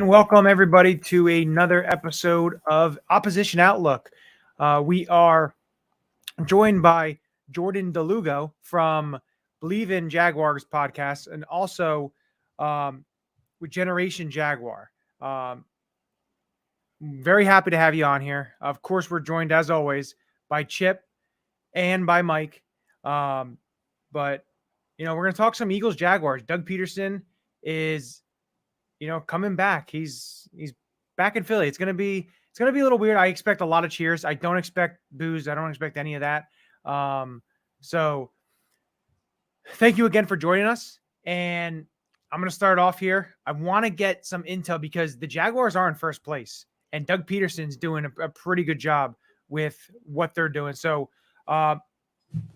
And welcome everybody to another episode of Opposition Outlook. We are joined by Jordan Lugo from Believe in Jaguars podcast, and also with Generation Jaguar. Very happy to have you on here. Of course, we're joined as always by Chip and by Mike. But we're going to talk some Eagles Jaguars. Doug Peterson is coming back. He's back in Philly. It's gonna be a little weird. I expect a lot of cheers. I don't expect boos. I don't expect any of that. So thank you again for joining us. And I'm gonna start off here. I want to get some intel because the Jaguars are in first place, and Doug Peterson's doing a pretty good job with what they're doing. So I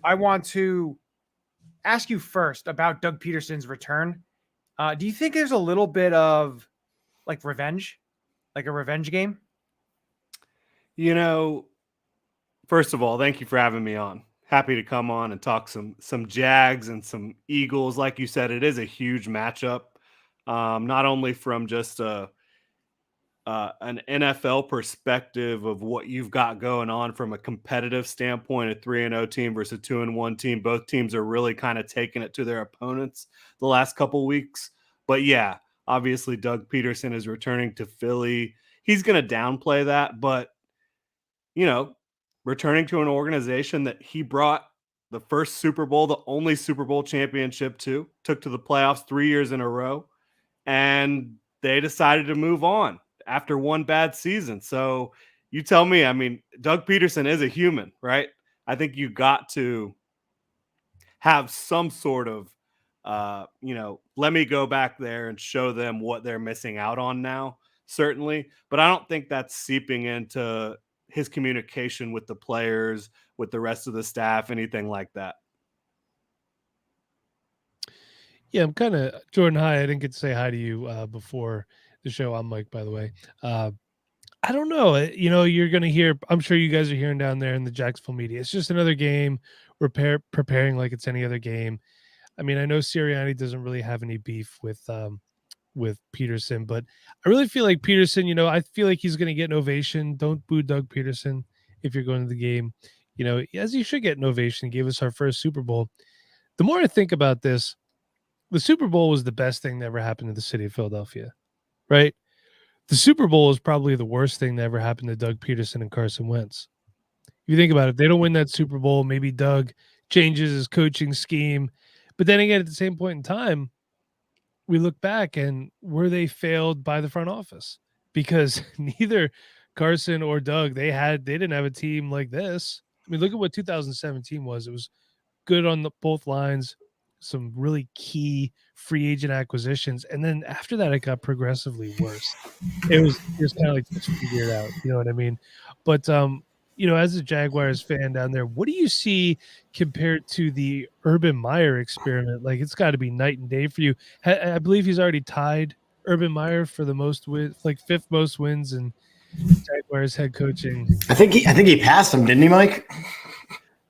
want to ask you first about Doug Peterson's return. Do you think there's a little bit of revenge, like a revenge game? First of all, thank you for having me on. Happy to come on and talk some Jags and some Eagles. Like you said, it is a huge matchup, not only from just an NFL perspective of what you've got going on from a competitive standpoint, a 3-0 team versus a 2-1 team. Both teams are really kind of taking it to their opponents the last couple weeks. But yeah, obviously Doug Peterson is returning to Philly. He's going to downplay that, but returning to an organization that he brought the first Super Bowl, the only Super Bowl championship took to the playoffs 3 years in a row, and they decided to move on after one bad season. So you tell me, Doug Peterson is a human, right? I think you got to have some sort of, let me go back there and show them what they're missing out on now, certainly. But I don't think that's seeping into his communication with the players, with the rest of the staff, anything like that. Yeah, I'm kind of Jordan. Hi, I didn't get to say hi to you before the show. I'm Mike, by the way. I don't know. You're going to hear, I'm sure you guys are hearing down there in the Jacksonville media, it's just another game. We're preparing like it's any other game. I know Sirianni doesn't really have any beef with Peterson, but I really feel like Peterson, I feel like he's going to get an ovation. Don't boo Doug Peterson if you're going to the game. As he should get an ovation. He gave us our first Super Bowl. The more I think about this, the Super Bowl was the best thing that ever happened to the city of Philadelphia, right? The Super Bowl is probably the worst thing that ever happened to Doug Peterson and Carson Wentz. If you think about it, if they don't win that Super Bowl, maybe Doug changes his coaching scheme. But then again, at the same point in time, we look back and were they failed by the front office? Because neither Carson or Doug, they didn't have a team like this. Look at what 2017 was. It was good on both lines, some really key free agent acquisitions. And then after that, it got progressively worse. It was kind of like, just figure it out. You know what I mean? But, as a Jaguars fan down there, what do you see compared to the Urban Meyer experiment? Like, it's got to be night and day for you. I believe he's already tied Urban Meyer for the most wins, like fifth most wins in Jaguars head coaching. I think he passed him, didn't he, Mike?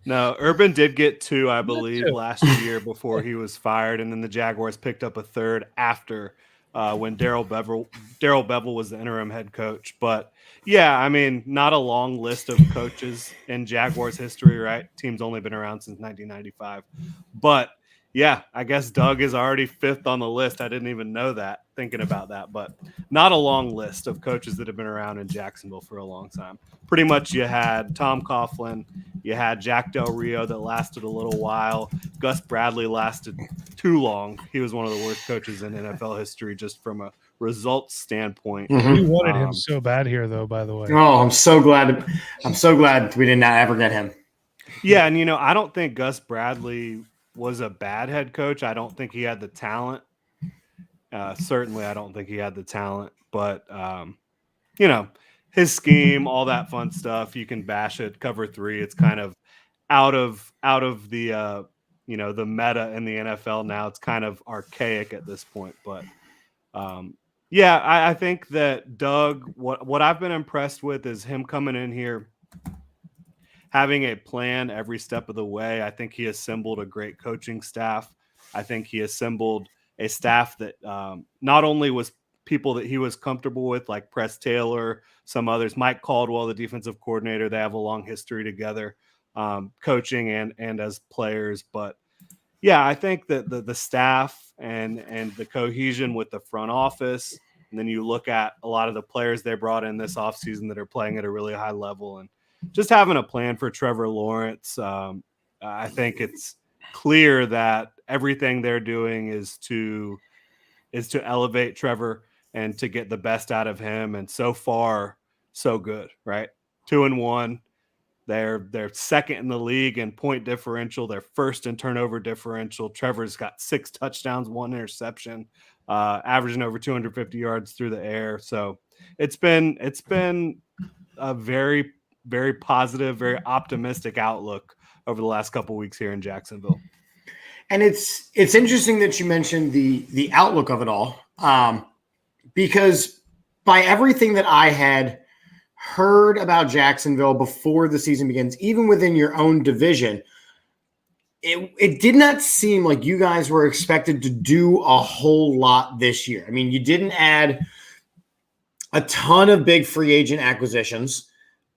No, Urban did get 2, I believe, last year before he was fired, and then the Jaguars picked up a third after when Darrell Bevell was the interim head coach. But yeah, not a long list of coaches in Jaguars history, right? Team's only been around since 1995. But yeah, I guess Doug is already 5th on the list. I didn't even know that, thinking about that. But not a long list of coaches that have been around in Jacksonville for a long time. Pretty much you had Tom Coughlin, you had Jack Del Rio that lasted a little while. Gus Bradley lasted too long. He was one of the worst coaches in NFL history just from a results standpoint. Mm-hmm. We wanted him so bad here, though, by the way. Oh, I'm so glad we did not ever get him. Yeah, and I don't think Gus Bradley was a bad head coach. I don't think he had the talent. Certainly, I don't think he had the talent. But, his scheme, all that fun stuff, you can bash it. Cover 3, it's kind of out of the, the meta in the NFL now. It's kind of archaic at this point. But, I think that Doug, what I've been impressed with is him coming in here, having a plan every step of the way. I think he assembled a great coaching staff. I think he assembled a staff that not only was people that he was comfortable with, like Press Taylor, some others. Mike Caldwell, the defensive coordinator, they have a long history together, coaching and as players. But yeah, I think that the staff and the cohesion with the front office, and then you look at a lot of the players they brought in this offseason that are playing at a really high level, and just having a plan for Trevor Lawrence. I think it's clear that everything they're doing is to elevate Trevor and to get the best out of him. And so far, so good, right? 2-1. They're second in the league in point differential. They're first in turnover differential. Trevor's got 6 touchdowns, 1 interception, averaging over 250 yards through the air. So it's been a very, very positive, very optimistic outlook over the last couple of weeks here in Jacksonville. And it's interesting that you mentioned the outlook of it all, because by everything that I had heard about Jacksonville before the season begins, even within your own division, it did not seem like you guys were expected to do a whole lot this year. I mean, you didn't add a ton of big free agent acquisitions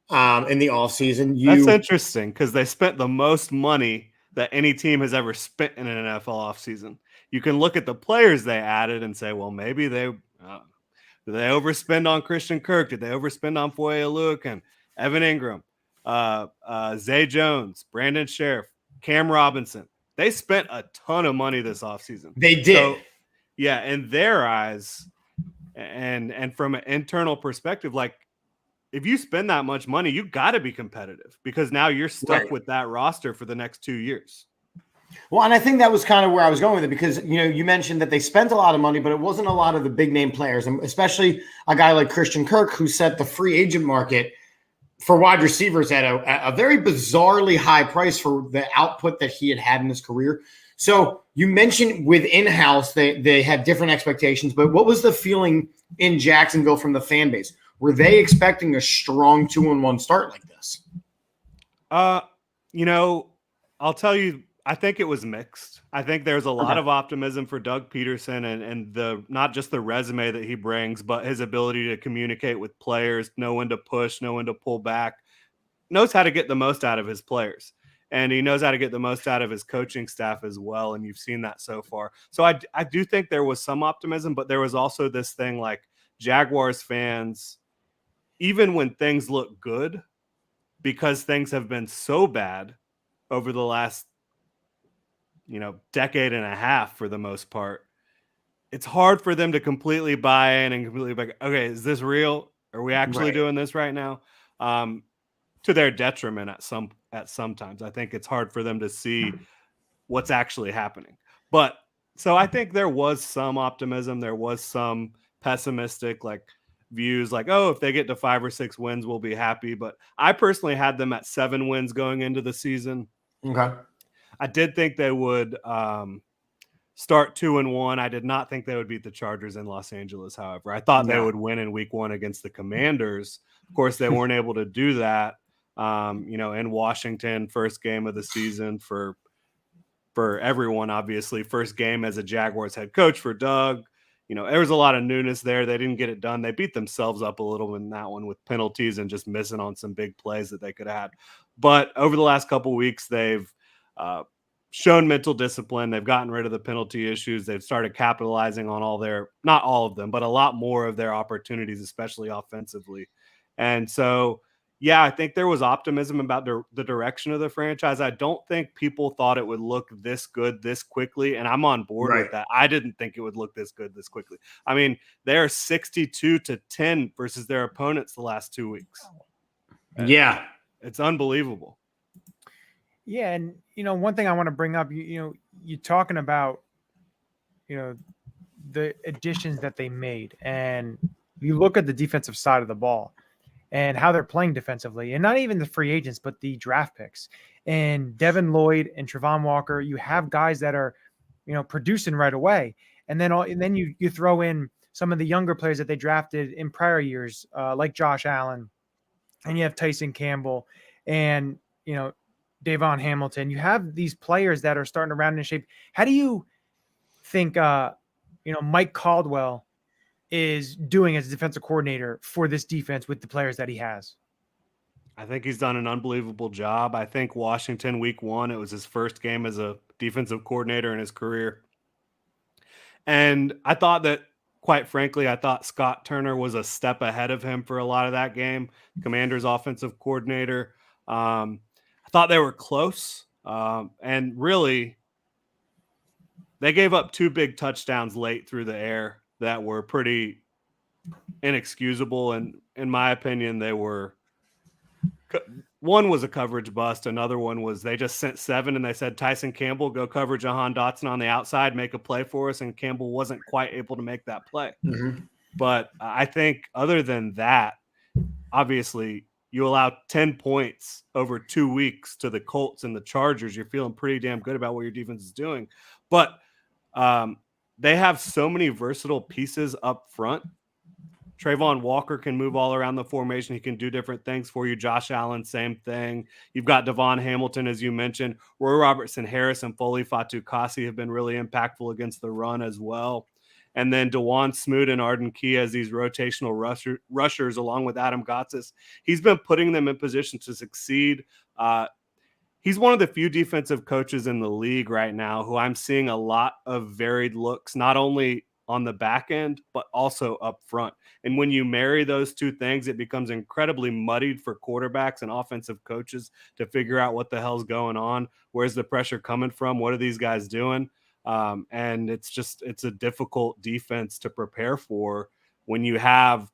in the offseason. That's interesting because they spent the most money that any team has ever spent in an NFL offseason. You can look at the players they added and say, well, maybe did they overspend on Christian Kirk? Did they overspend on Foye Luke and Evan Ingram, Zay Jones, Brandon Sheriff, Cam Robinson? They spent a ton of money this offseason. They did. So, yeah, in their eyes, and from an internal perspective, like, if you spend that much money, you got to be competitive because now you're stuck with that roster for the next 2 years. Well, and I think that was kind of where I was going with it because, you mentioned that they spent a lot of money, but it wasn't a lot of the big name players, and especially a guy like Christian Kirk, who set the free agent market for wide receivers at a very bizarrely high price for the output that he had in his career. So you mentioned within house, they had different expectations, but what was the feeling in Jacksonville from the fan base? Were they expecting a strong 2-1 start like this? I'll tell you, I think it was mixed. I think there's a lot of optimism for Doug Peterson and the not just the resume that he brings, but his ability to communicate with players, know when to push, know when to pull back, knows how to get the most out of his players. And he knows how to get the most out of his coaching staff as well. And you've seen that so far. So I do think there was some optimism, but there was also this thing like Jaguars fans, even when things look good, because things have been so bad over the last, decade and a half for the most part, it's hard for them to completely buy in and completely be like, okay, is this real? Are we actually doing this right now? To their detriment at some times. I think it's hard for them to see what's actually happening. But so I think there was some optimism. There was some pessimistic views like, oh, if they get to 5 or 6 wins, we'll be happy. But I personally had them at 7 wins going into the season. Okay. I did think they would start 2-1. I did not think they would beat the Chargers in Los Angeles. However, I thought they would win in week 1 against the Commanders. Of course, they weren't able to do that. In Washington, first game of the season for everyone, obviously, first game as a Jaguars head coach for Doug. There was a lot of newness there. They didn't get it done. They beat themselves up a little in that one with penalties and just missing on some big plays that they could have had. But over the last couple of weeks, they've shown mental discipline. They've gotten rid of the penalty issues. They've started capitalizing on not all of them, but a lot more of their opportunities, especially offensively. And so, yeah, I think there was optimism about the direction of the franchise. I don't think people thought it would look this good this quickly, and I'm on board with that. I didn't think it would look this good this quickly. I mean, they're 62-10 versus their opponents the last 2 weeks. Yeah. It's unbelievable. Yeah, and one thing I want to bring up, you're talking about, the additions that they made, and you look at the defensive side of the ball and how they're playing defensively, and not even the free agents, but the draft picks. And Devin Lloyd and Trevon Walker, you have guys that are, producing right away, and then you throw in some of the younger players that they drafted in prior years, like Josh Allen, and you have Tyson Campbell, and Davon Hamilton. You have these players that are starting to round in shape. How do you think, Mike Caldwell is doing as a defensive coordinator for this defense with the players that he has? I think he's done an unbelievable job. I think Washington week 1, it was his first game as a defensive coordinator in his career. And I thought that, quite frankly, I thought Scott Turner was a step ahead of him for a lot of that game, Commanders offensive coordinator. I thought they were close. And really, they gave up 2 big touchdowns late through the air that were pretty inexcusable. And in my opinion, they were one was a coverage bust. Another one was they just sent 7 and they said, Tyson Campbell, go cover Jahan Dotson on the outside, make a play for us. And Campbell wasn't quite able to make that play. Mm-hmm. But I think other than that, obviously you allow 10 points over 2 weeks to the Colts and the Chargers. You're feeling pretty damn good about what your defense is doing. But they have so many versatile pieces up front. Trayvon Walker can move all around the formation. He can do different things for you. Josh Allen, same thing. You've got Devon Hamilton, as you mentioned. Roy Robertson Harris and Foley Fatukasi have been really impactful against the run as well. And then DeJuan Smoot and Arden Key as these rotational rushers along with Adam Gotsis. He's been putting them in position to succeed. He's one of the few defensive coaches in the league right now who I'm seeing a lot of varied looks, not only on the back end, but also up front. And when you marry those two things, it becomes incredibly muddied for quarterbacks and offensive coaches to figure out what the hell's going on. Where's the pressure coming from? What are these guys doing? And it's a difficult defense to prepare for when you have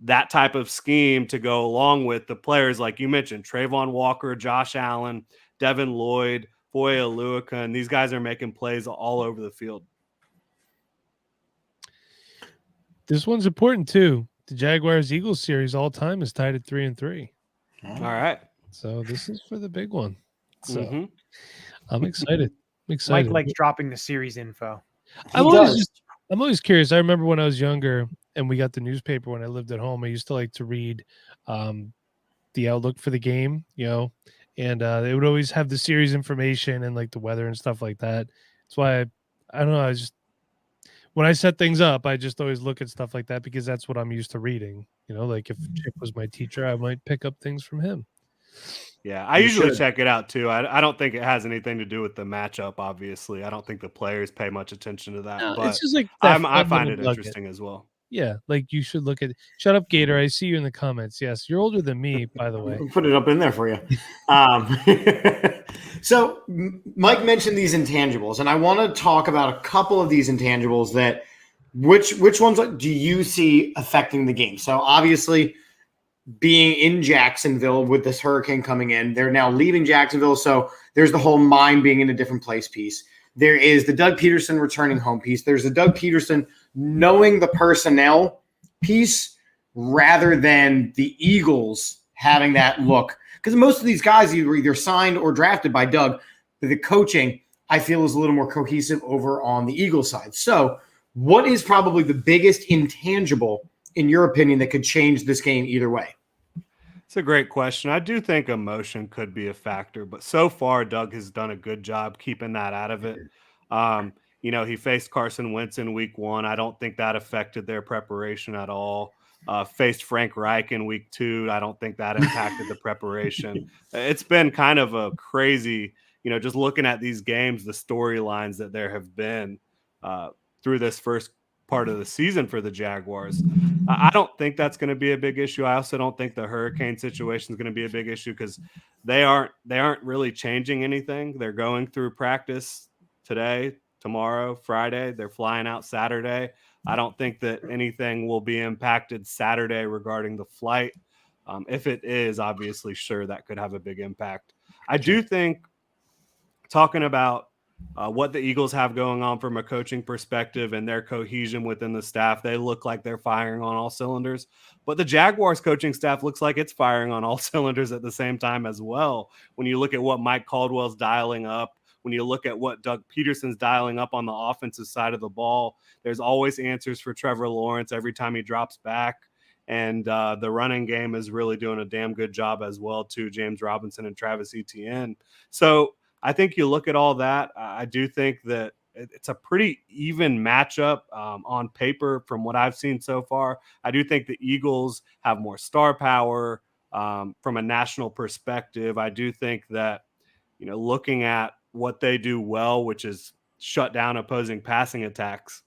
that type of scheme to go along with the players like you mentioned, Trayvon Walker, Josh Allen, Devin Lloyd, Foye Oluokun, and these guys are making plays all over the field. This one's important too. The Jaguars-Eagles series all time is tied at 3-3. All right. So this is for the big one. So I'm excited. Mike likes dropping the series info. I'm always curious. I remember when I was younger and we got the newspaper when I lived at home, I used to like to read the outlook for the game, and they would always have the series information and like the weather and stuff like that. That's why I don't know. When I set things up, I just always look at stuff like that because that's what I'm used to reading. Like if Chip was my teacher, I might pick up things from him. Yeah, I usually check it out too. I don't think it has anything to do with the matchup, obviously. I don't think the players pay much attention to that. No, but it's just like I find it interesting as well. Yeah, like you should look at – shut up, Gator. I see you in the comments. Yes, you're older than me, by the way. I'll put it up in there for you. So Mike mentioned these intangibles, and I want to talk about a couple of these intangibles that which ones do you see affecting the game? So obviously being in Jacksonville with this hurricane coming in, they're now leaving Jacksonville. So there's the whole mind being in a different place piece. There is the Doug Peterson returning home piece. There's the Doug Peterson knowing the personnel piece rather than the Eagles having that look. Because most of these guys either signed or drafted by Doug. But the coaching, I feel, is a little more cohesive over on the Eagles side. So what is probably the biggest intangible, in your opinion, that could change this game either way? It's a great question. I do think emotion could be a factor, but so far Doug has done a good job keeping that out of it. He faced Carson Wentz in week 1. I don't think that affected their preparation at all. Faced Frank Reich in week 2. I don't think that impacted the preparation. It's been kind of a crazy, just looking at these games, the storylines that there have been through this first part of the season for the Jaguars. I don't think that's going to be a big issue. I also don't think the hurricane situation is going to be a big issue because they aren't really changing anything. They're going through practice today, tomorrow, Friday. They're flying out Saturday. I don't think that anything will be impacted Saturday regarding the flight. If it is, obviously, sure, that could have a big impact. I do think talking about what the Eagles have going on from a coaching perspective and their cohesion within the staff, they look like they're firing on all cylinders. But the Jaguars coaching staff looks like it's firing on all cylinders at the same time as well. When you look at what Mike Caldwell's dialing up, when you look at what Doug Peterson's dialing up on the offensive side of the ball, there's always answers for Trevor Lawrence every time he drops back. And the running game is really doing a damn good job as well, too, James Robinson and Travis Etienne. So I think you look at all that. I do think that it's a pretty even matchup on paper from what I've seen so far. I do think the Eagles have more star power from a national perspective. I do think that, looking at what they do well, which is shut down opposing passing attacks,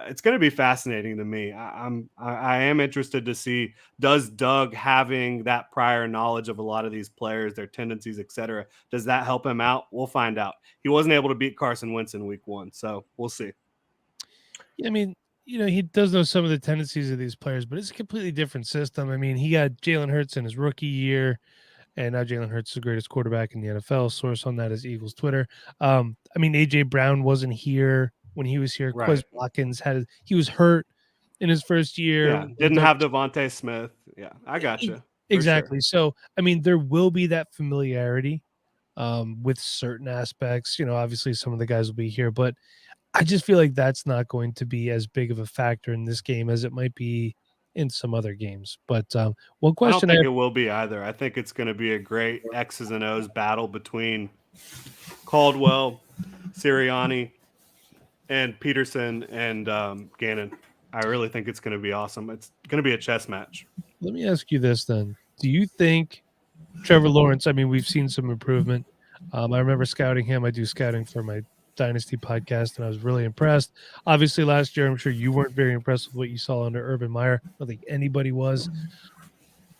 it's going to be fascinating to me. I am interested to see, does Doug having that prior knowledge of a lot of these players, their tendencies, etc., does that help him out? We'll find out. He wasn't able to beat Carson Wentz in week 1, so we'll see. Yeah, I mean, he does know some of the tendencies of these players, but it's a completely different system. I mean, he got Jalen Hurts in his rookie year, and now Jalen Hurts is the greatest quarterback in the NFL. Source on that is Eagles Twitter. I mean, AJ Brown wasn't here when he was here. Right. Quez Watkins he was hurt in his first year. Yeah, didn't have Devontae Smith. Yeah, I gotcha. Exactly. Sure. So, I mean, there will be that familiarity with certain aspects. Obviously some of the guys will be here, but I just feel like that's not going to be as big of a factor in this game as it might be in some other games. But one question I don't think it will be either. I think it's going to be a great X's and O's battle between Caldwell, Sirianni, and Peterson and Gannon. I really think it's going to be awesome. It's going to be a chess match. Let me ask you this then. Do you think Trevor Lawrence, I mean, we've seen some improvement. I remember scouting him. I do scouting for my Dynasty podcast, and I was really impressed. Obviously, last year, I'm sure you weren't very impressed with what you saw under Urban Meyer. I don't think anybody was.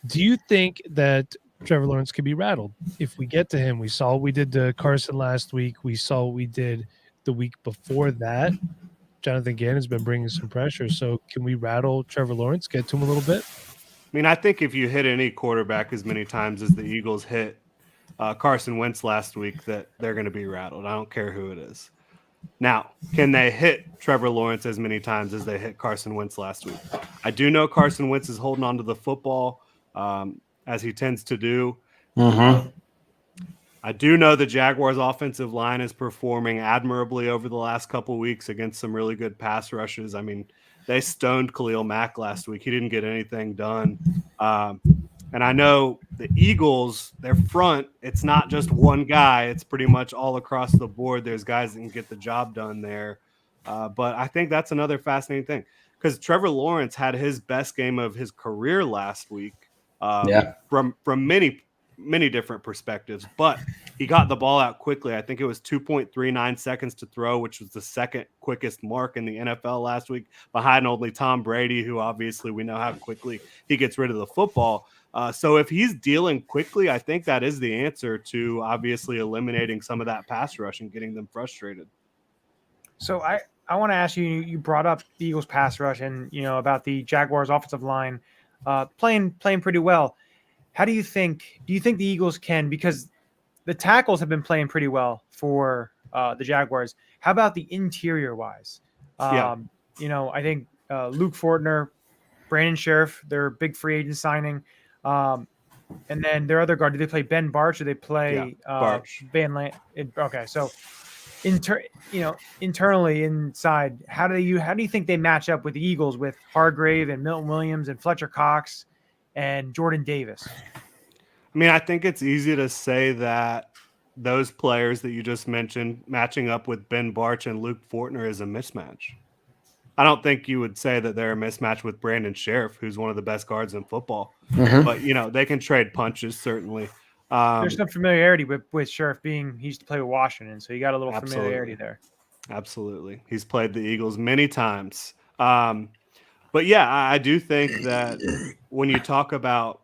Do you think that Trevor Lawrence could be rattled if we get to him? We saw what we did to Carson last week. We saw what we did the week before that. Jonathan Gannon's been bringing some pressure. So can we rattle Trevor Lawrence, get to him a little bit? I mean, I think if you hit any quarterback as many times as the Eagles hit Carson Wentz last week, that they're going to be rattled. I don't care who it is. Now, can they hit Trevor Lawrence as many times as they hit Carson Wentz last week? I do know Carson Wentz is holding on to the football as he tends to do. Mm-hmm. I do know the Jaguars' offensive line is performing admirably over the last couple of weeks against some really good pass rushes. I mean, they stoned Khalil Mack last week. He didn't get anything done. And I know the Eagles, their front, it's not just one guy. It's pretty much all across the board. There's guys that can get the job done there. But I think that's another fascinating thing because Trevor Lawrence had his best game of his career last week from many different perspectives. But he got the ball out quickly. I think it was 2.39 seconds to throw, which was the second quickest mark in the NFL last week, behind only Tom Brady, who obviously we know how quickly he gets rid of the football. So if he's dealing quickly, I think that is the answer to obviously eliminating some of that pass rush and getting them frustrated. So I want to ask you, you brought up the Eagles pass rush and, about the Jaguars offensive line playing pretty well. Do you think the Eagles can, because the tackles have been playing pretty well for the Jaguars. How about the interior wise? I think Luke Fortner, Brandon Sheriff, their big free agent signing. And then their other guard, do they play Ben Barch or they play Barch? Van Lant? Okay, so internally inside, how do you think they match up with the Eagles with Hargrave and Milton Williams and Fletcher Cox and Jordan Davis? I mean, I think it's easy to say that those players that you just mentioned matching up with Ben Barch and Luke Fortner is a mismatch. I don't think you would say that they're a mismatch with Brandon Sheriff, who's one of the best guards in football. Mm-hmm. But, they can trade punches, certainly. There's some familiarity with Sheriff he used to play with Washington, so you got a little familiarity there. Absolutely. He's played the Eagles many times. But, yeah, I do think that when you talk about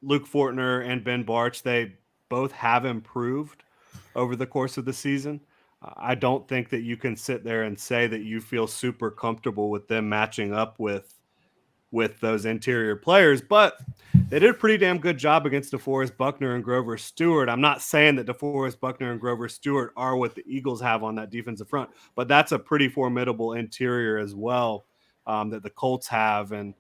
Luke Fortner and Ben Barch, they both have improved over the course of the season. I don't think that you can sit there and say that you feel super comfortable with them matching up with those interior players, but they did a pretty damn good job against DeForest Buckner and Grover Stewart. I'm not saying that DeForest Buckner and Grover Stewart are what the Eagles have on that defensive front, but that's a pretty formidable interior as well that the Colts have. And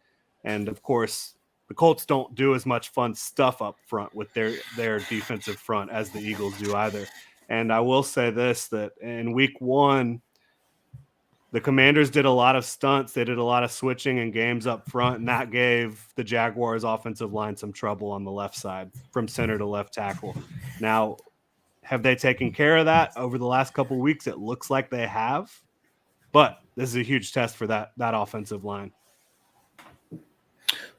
of course, the Colts don't do as much fun stuff up front with their defensive front as the Eagles do either. And I will say this, that in week 1, the Commanders did a lot of stunts. They did a lot of switching and games up front, and that gave the Jaguars offensive line some trouble on the left side from center to left tackle. Now, Have they taken care of that over the last couple of weeks? It looks like they have, but this is a huge test for that offensive line.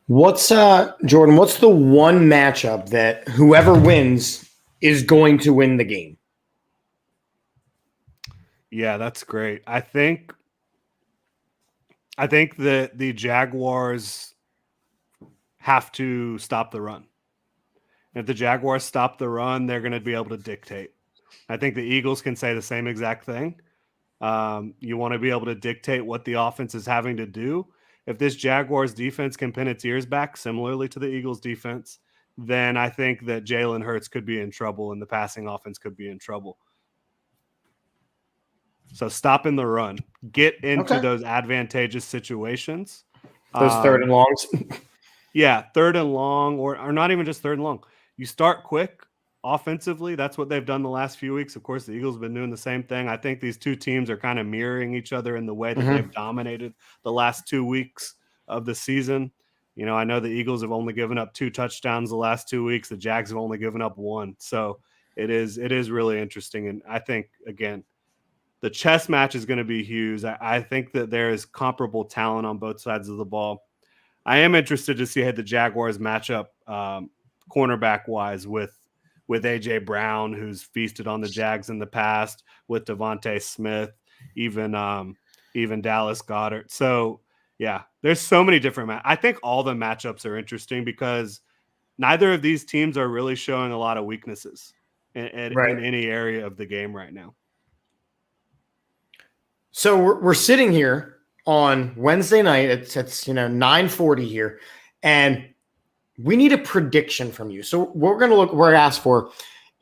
What's Jordan? What's the one matchup that whoever wins is going to win the game? Yeah, that's great. I think that the Jaguars have to stop the run. If the Jaguars stop the run, they're going to be able to dictate. I think the Eagles can say the same exact thing. You want to be able to dictate what the offense is having to do. If this Jaguars defense can pin its ears back, similarly to the Eagles defense, then I think that Jalen Hurts could be in trouble and the passing offense could be in trouble. So stopping the run, get into those advantageous situations. Those third and longs. Yeah, third and long, or not even just third and long. You start quick offensively. That's what they've done the last few weeks. Of course, the Eagles have been doing the same thing. I think these two teams are kind of mirroring each other in the way that they've dominated the last 2 weeks of the season. You know, I know the Eagles have only given up 2 touchdowns the last 2 weeks. The Jags have only given up 1. So it is really interesting. And I think, again, the chess match is going to be huge. I think that there is comparable talent on both sides of the ball. I am interested to see how the Jaguars match up cornerback-wise with A.J. Brown, who's feasted on the Jags in the past, with Devontae Smith, even Dallas Goedert. So, yeah, there's so many different I think all the matchups are interesting because neither of these teams are really showing a lot of weaknesses in any area of the game right now. So we're sitting here on Wednesday night. It's 9:40 here, and we need a prediction from you. So what we're asked for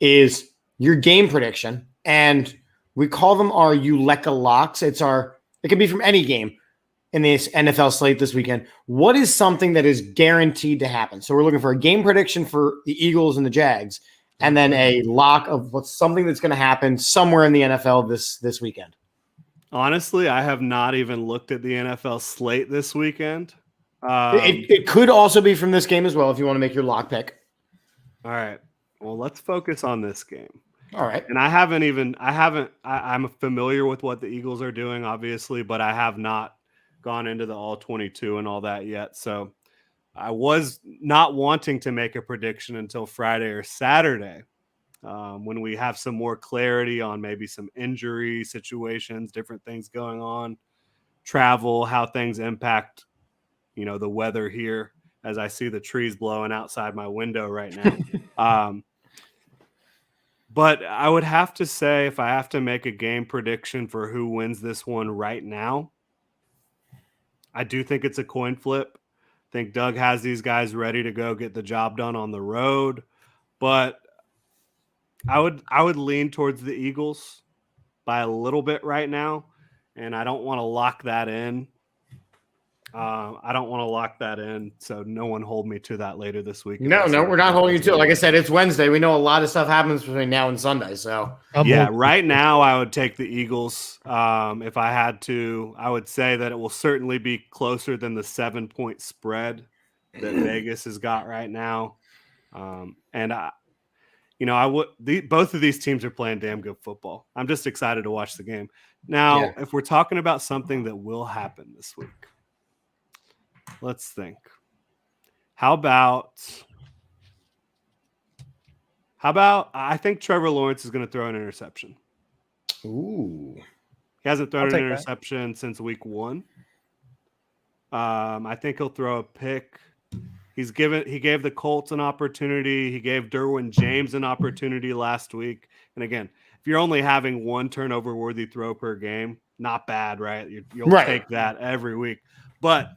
is your game prediction, and we call them our Ulecka Locks. It can be from any game in this NFL slate this weekend. What is something that is guaranteed to happen? So we're looking for a game prediction for the Eagles and the Jags, and then a lock of what's something that's going to happen somewhere in the NFL this weekend. Honestly, I have not even looked at the NFL slate this weekend. It could also be from this game as well if you want to make your lock pick. All right. Well, let's focus on this game. All right. And I'm familiar with what the Eagles are doing, obviously, but I have not gone into the all 22 and all that yet. So I was not wanting to make a prediction until Friday or Saturday. When we have some more clarity on maybe some injury situations, different things going on, travel, how things impact, the weather here, as I see the trees blowing outside my window right now. But I would have to say, if I have to make a game prediction for who wins this one right now, I do think it's a coin flip. I think Doug has these guys ready to go get the job done on the road, but I would lean towards the Eagles by a little bit right now, and I don't want to lock that in. So no one hold me to that later this week. No, we're not holding you to it. Like I said, it's Wednesday. We know a lot of stuff happens between now and Sunday. So right now I would take the Eagles. If I had to, I would say that it will certainly be closer than the 7-point spread that Vegas has got right now. Both of these teams are playing damn good football. I'm just excited to watch the game. Now, if we're talking about something that will happen this week, let's think. How about I think Trevor Lawrence is going to throw an interception. Ooh. He hasn't thrown an interception since week 1. I think he'll throw a pick. He gave the Colts an opportunity. He gave Derwin James an opportunity last week. And again, if you're only having one turnover-worthy throw per game, not bad, right? You'll take that every week. But,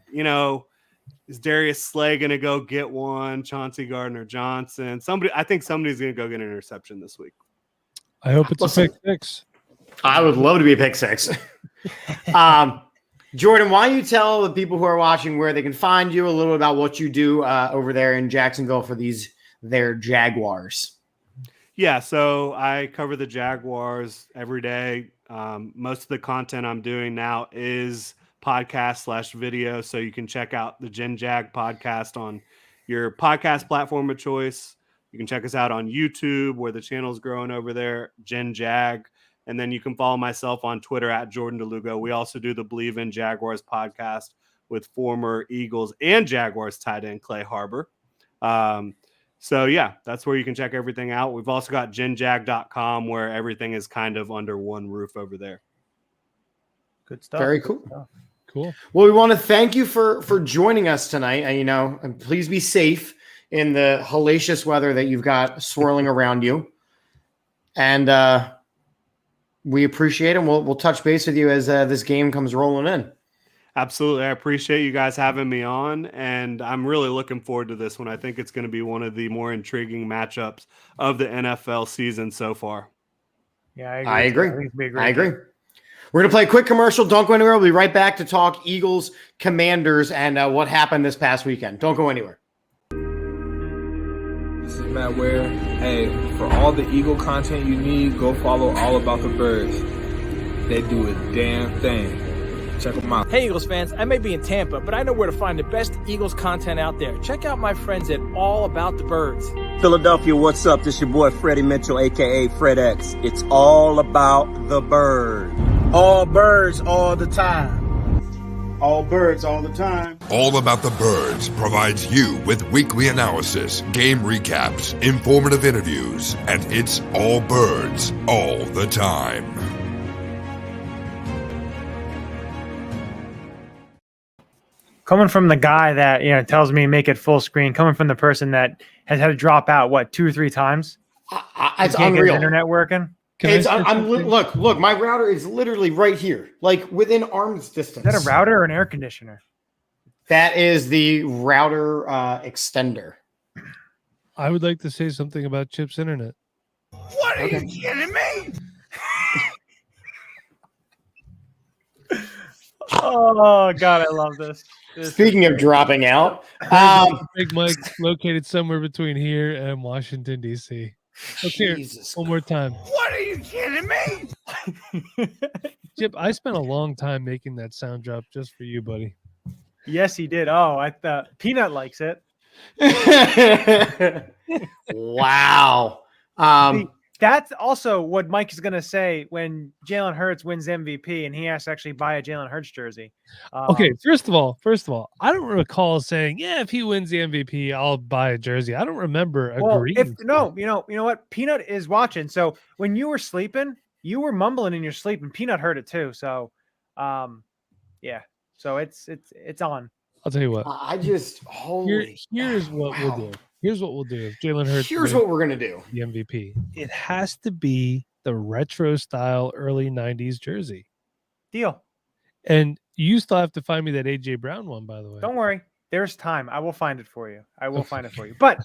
is Darius Slay going to go get one? Chauncey Gardner-Johnson? I think somebody's going to go get an interception this week. I hope it's a pick six. I would love to be a pick six. Jordan, why don't you tell the people who are watching where they can find you, a little bit about what you do over there in Jacksonville for their Jaguars? Yeah, so I cover the Jaguars every day. Most of the content I'm doing now is podcast/video, so you can check out the Gen Jag podcast on your podcast platform of choice, You can check us out on YouTube, where the channel's growing over there, Gen Jag. And then you can follow myself on Twitter at Jordan DeLugo. We also do the Believe in Jaguars podcast with former Eagles and Jaguars tight end Clay Harbor. So, yeah, that's where you can check everything out. We've also got genjag.com, where everything is kind of under one roof over there. Good stuff. Very cool. Cool. Well, we want to thank you for joining us tonight. And please be safe in the hellacious weather that you've got swirling around you. And we appreciate it. We'll touch base with you as this game comes rolling in. Absolutely. I appreciate you guys having me on, and I'm really looking forward to this one. I think it's going to be one of the more intriguing matchups of the NFL season so far. Yeah, I agree. I agree. We're going to play a quick commercial. Don't go anywhere. We'll be right back to talk Eagles, Commanders, and what happened this past weekend. Don't go anywhere. This is Matt Ware. Hey, for all the Eagle content you need, go follow All About the Birds. They do a damn thing. Check them out. Hey Eagles fans, I may be in Tampa, but I know where to find the best Eagles content out there. Check out my friends at All About the Birds. Philadelphia, what's up? This your boy Freddie Mitchell, aka Fred X. It's all about the bird. All birds all the time. All birds all the time. All About the Birds provides you with weekly analysis, game recaps, informative interviews, and it's all birds all the time. Coming from the guy that tells me make it full screen, coming from the person that has had to drop out 2 or 3 times. It's Can't unreal. get his internet working. Look, my router is literally right here, like within arm's distance. Is that a router or an air conditioner? That is the router extender. I would like to say something about Chip's internet. What are you kidding me? Oh God, I love this. Speaking of dropping out, Big Mike's located somewhere between here and Washington, D.C. Let's hear it one more time. What are you kidding me? Chip, I spent a long time making that sound drop just for you, buddy. Yes, he did. Oh, I thought Peanut likes it. Wow. See, that's also what Mike is going to say when Jalen Hurts wins MVP and he has to actually buy a Jalen Hurts jersey. Okay, first of all, I don't recall saying, yeah, if he wins the MVP, I'll buy a jersey. I don't remember agreeing. You know what? Peanut is watching. So when you were sleeping, you were mumbling in your sleep, and Peanut heard it too. So, yeah. So it's on. I'll tell you what. Here's what we'll do. Here's what we'll do. If Jalen Hurts, here's what we're gonna do. The MVP. It has to be the retro style early '90s jersey. Deal. And you still have to find me that AJ Brown one, by the way. Don't worry. There's time. I will find it for you. But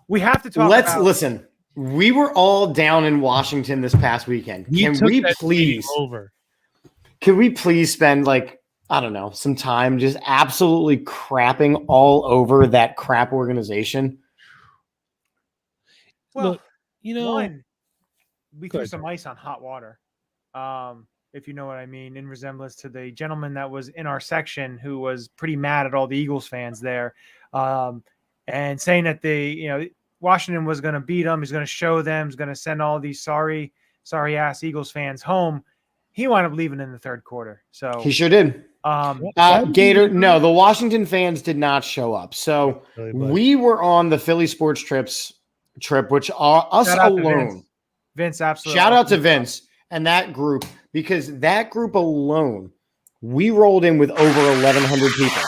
we have to talk. Listen. We were all down in Washington this past weekend. Can we please spend some time just absolutely crapping all over that crap organization? Well, look, we threw some ice on hot water. If you know what I mean, in resemblance to the gentleman that was in our section who was pretty mad at all the Eagles fans there, and saying that Washington was going to beat them, he's going to show them, he's going to send all these sorry ass Eagles fans home. He wound up leaving in the third quarter. So he sure did. Gator, no, the Washington fans did not show up. So we were on the Philly sports trip, which are us alone. Vince, absolutely. Shout out to Vince and that group, because that group alone, we rolled in with over 1,100 people.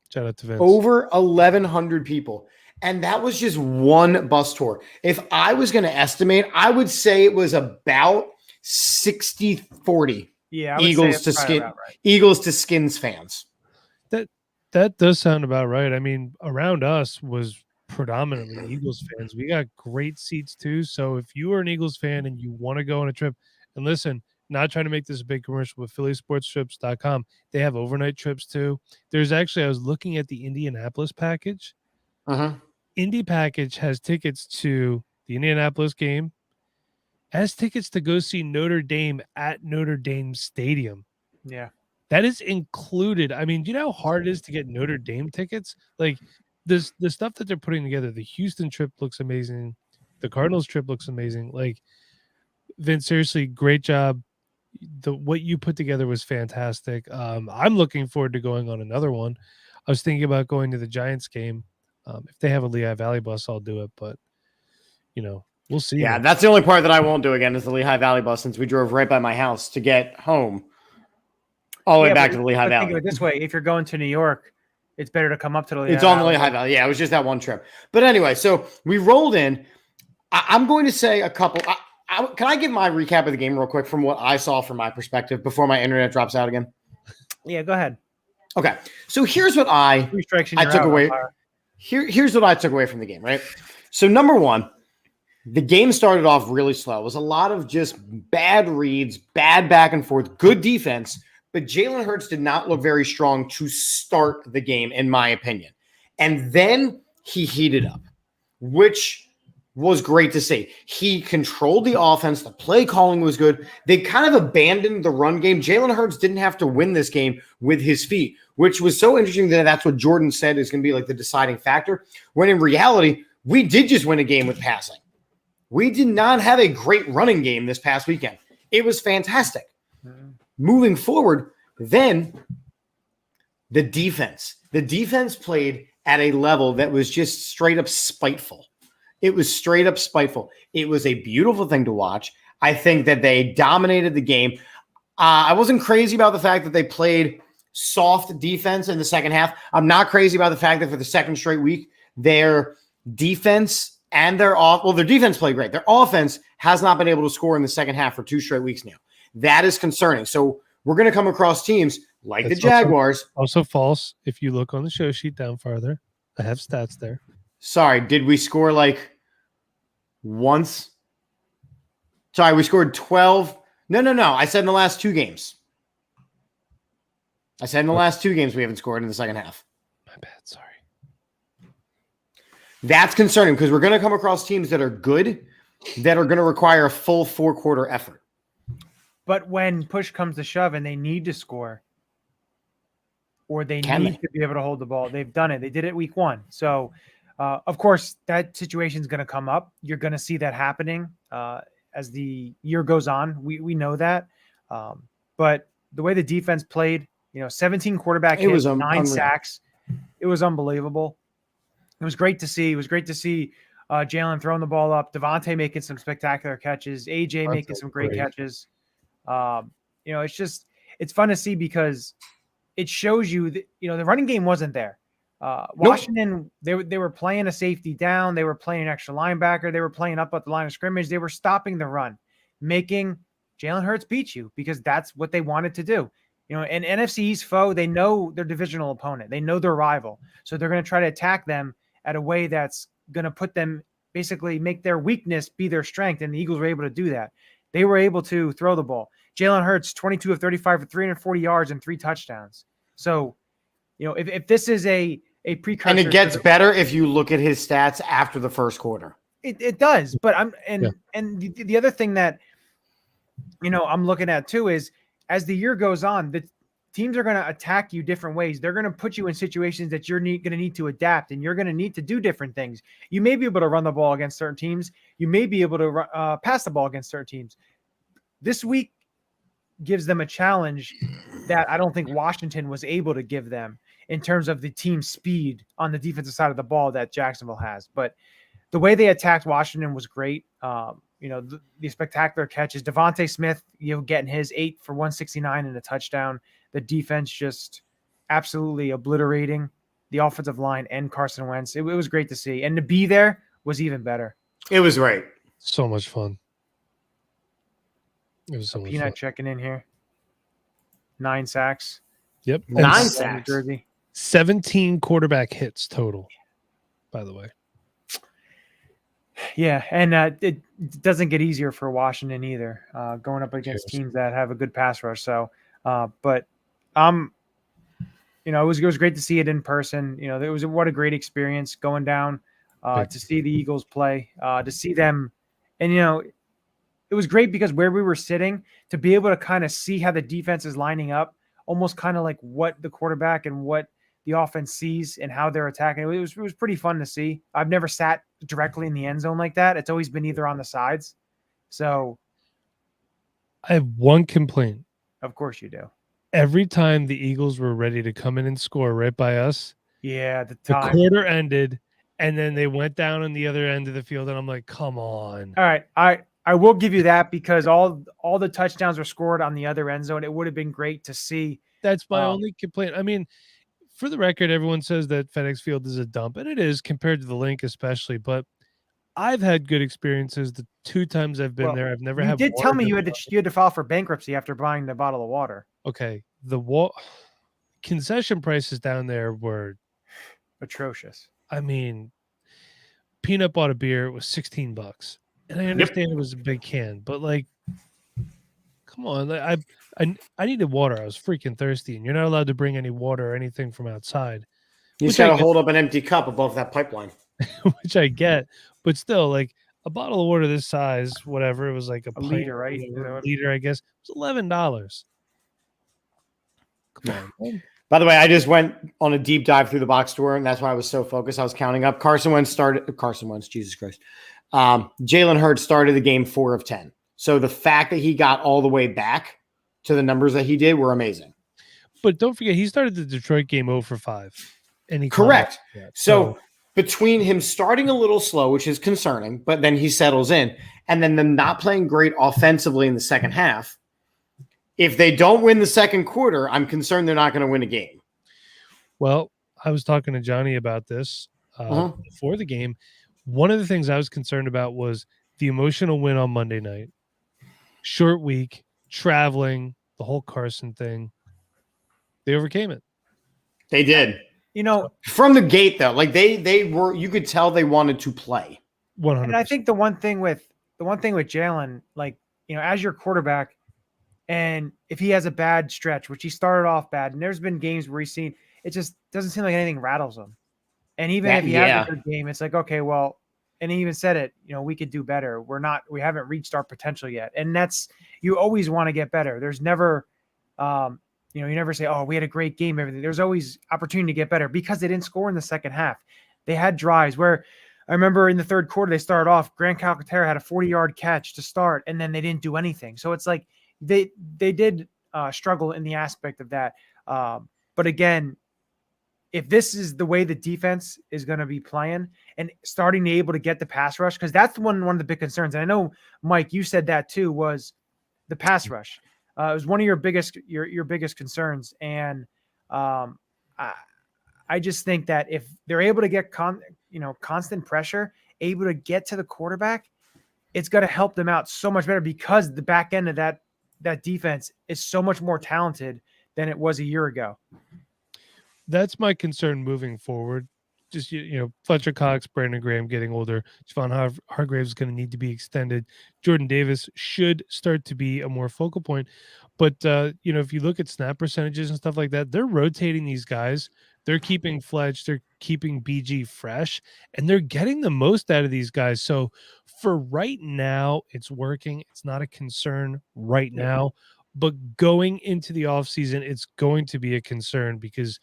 Shout out to Vince. Over 1,100 people. And that was just one bus tour. If I was going to estimate, I would say it was about 60-40. Yeah, Eagles to Skins fans. That does sound about right. I mean, around us was predominantly Eagles fans. We got great seats too. So if you are an Eagles fan and you want to go on a trip, and listen, not trying to make this a big commercial, but phillysportstrips.com, they have overnight trips too. There's actually, I was looking at the Indianapolis package. Indy package has tickets to the Indianapolis game, has tickets to go see Notre Dame at Notre Dame Stadium. Yeah. That is included. I mean, do you know how hard it is to get Notre Dame tickets? Like, this the stuff that they're putting together. The Houston trip looks amazing. The Cardinals trip looks amazing. Like, Vince, seriously, great job. What you put together was fantastic. I'm looking forward to going on another one. I was thinking about going to the Giants game. If they have a Lehigh Valley bus, I'll do it. But we'll see. Yeah, that's the only part that I won't do again is the Lehigh Valley bus, since we drove right by my house to get home, all the way back to the Lehigh Valley. Think of it this way: if you're going to New York, it's better to come up to the Lehigh It's on the Lehigh Valley. Yeah, it was just that one trip. But anyway, so we rolled in. I'm going to say a couple. Can I give my recap of the game real quick from what I saw from my perspective before my internet drops out again? Yeah, go ahead. Okay, so here's what I took away. Here's what I took away from the game, right? So number one, the game started off really slow. It was a lot of just bad reads, bad back and forth, good defense, but Jalen Hurts did not look very strong to start the game, in my opinion. And then he heated up, which was great to see. He controlled the offense. The play calling was good. They kind of abandoned the run game. Jalen Hurts didn't have to win this game with his feet, which was so interesting that that's what Jordan said is going to be like the deciding factor, when in reality, we did just win a game with passing. We did not have a great running game this past weekend. It was fantastic. Moving forward, then the defense. The defense played at a level that was just straight up spiteful. It was straight up spiteful. It was a beautiful thing to watch. I think that they dominated the game. I wasn't crazy about the fact that they played soft defense in the second half. I'm not crazy about the fact that for the second straight week, their defense and their defense played great. Their offense has not been able to score in the second half for 2 straight weeks now. That is concerning. So we're going to come across teams like the Jaguars. Also false. If you look on the show sheet down farther, I have stats there. Sorry, did we score like once? Sorry, we scored 12. No. I said in the last 2 games. I said in the last 2 games we haven't scored in the second half. My bad. Sorry. That's concerning because we're going to come across teams that are good, that are going to require a full 4-quarter effort. But when push comes to shove and they need to score, or they need to be able to hold the ball, they've done it. They did it week 1. So, of course, that situation is going to come up. You're going to see that happening as the year goes on. We know that. But the way the defense played, 17 quarterback hits, 9 sacks. It was unbelievable. It was great to see. It was great to see Jalen throwing the ball up, Devontae making some spectacular catches, AJ making some great catches. It's fun to see because it shows you that, the running game wasn't there. Washington, they were playing a safety down. They were playing an extra linebacker. They were playing up at the line of scrimmage. They were stopping the run, making Jalen Hurts beat you because that's what they wanted to do. An NFC East foe, they know their divisional opponent. They know their rival. So they're going to try to attack them at a way that's going to put them, basically make their weakness be their strength. And the Eagles were able to do that. They were able to throw the ball. Jalen Hurts, 22 of 35 for 340 yards and 3 touchdowns. So, if this is a precursor. And it gets better if you look at his stats after the first quarter. It does. But the other thing that, I'm looking at too is as the year goes on, the teams are going to attack you different ways. They're going to put you in situations that you're going to need to adapt, and you're going to need to do different things. You may be able to run the ball against certain teams. You may be able to pass the ball against certain teams. This week gives them a challenge that I don't think Washington was able to give them in terms of the team speed on the defensive side of the ball that Jacksonville has. But the way they attacked Washington was great. The spectacular catches, Devontae Smith, getting his 8 for 169 and a touchdown. The defense just absolutely obliterating the offensive line and Carson Wentz. It was great to see. And to be there was even better. It was great. So much fun. It was so much fun. Peanut checking in here. 9 sacks. Yep. 9 sacks. Jersey. 17 quarterback hits total, by the way. Yeah, and it doesn't get easier for Washington either, going up against teams that have a good pass rush. So, but it was great to see it in person. What a great experience going down to see the Eagles play, to see them, and it was great because where we were sitting, to be able to kind of see how the defense is lining up, almost kind of like what the quarterback and what the offense sees and how they're attacking. It was pretty fun to see. I've never sat directly in the end zone like that. It's always been either on the sides. So I have one complaint. of course you do. Every time the Eagles were ready to come in and score right by us, Yeah, the the time. quarter ended, and then they went down on the other end of the field, and I'm like, come on. All right, I will give you that because all the touchdowns were scored on the other end zone. It would have been great to see. That's my only complaint. I mean, for the record, everyone says that FedEx Field is a dump, and it is compared to the Link especially, but I've had good experiences the 2 times I've been there. I've never You had did tell water me you go had to file for bankruptcy after buying the bottle of water. Okay, the concession prices down there were atrocious. I mean, Peanut bought a beer, it was $16. And I understand it was a big can, but like, come on, I needed water. I was freaking thirsty, and you're not allowed to bring any water or anything from outside. You just got to hold up an empty cup above that pipeline. Which I get, but still, like a bottle of water this size, whatever, it was like a liter, right? Liter, I guess. It was $11. Come on, man. By the way, I just went on a deep dive through the box score, and that's why I was so focused. I was counting up. Carson Wentz, Jesus Christ. Jalen Hurts started the game 4 of 10. So the fact that he got all the way back to the numbers that he did were amazing. But don't forget, he started the Detroit game 0 for 5. And he correct. So between him starting a little slow, which is concerning, but then he settles in, and then them not playing great offensively in the second half, if they don't win the second quarter, I'm concerned they're not going to win a game. Well, I was talking to Johnny about this before the game. One of the things I was concerned about was the emotional win on Monday night. Short week, traveling, the whole Carson thing. They overcame it. They did. You know, from the gate though, like they were, you could tell they wanted to play. 100%. And I think the one thing with Jalen, like, you know, as your quarterback, and if he has a bad stretch, which he started off bad, and there's been games where he's seen, it just doesn't seem like anything rattles him. And even if he has a good game, it's like, okay, well, and he even said it, you know, we could do better. We haven't reached our potential yet. And that's, you always want to get better. There's never, you know, you never say, oh, we had a great game, everything. There's always opportunity to get better because they didn't score in the second half. They had drives where I remember in the third quarter, they started off, Grant Calcaterra had a 40-yard catch to start, and then they didn't do anything. So it's like they did struggle in the aspect of that. But again, if this is the way the defense is going to be playing and starting to be able to get the pass rush, because that's one of the big concerns. And I know, Mike, you said that too, was the pass rush. It was one of your biggest concerns. And I just think that if they're able to get constant pressure, able to get to the quarterback, it's going to help them out so much better because the back end of that defense is so much more talented than it was a year ago. That's my concern moving forward. Just, you know, Fletcher Cox, Brandon Graham getting older. Javon Hargraves is going to need to be extended. Jordan Davis should start to be a more focal point. But, you know, if you look at snap percentages and stuff like that, they're rotating these guys. They're keeping Fletch. They're keeping BG fresh. And they're getting the most out of these guys. So for right now, it's working. It's not a concern right now. But going into the offseason, it's going to be a concern because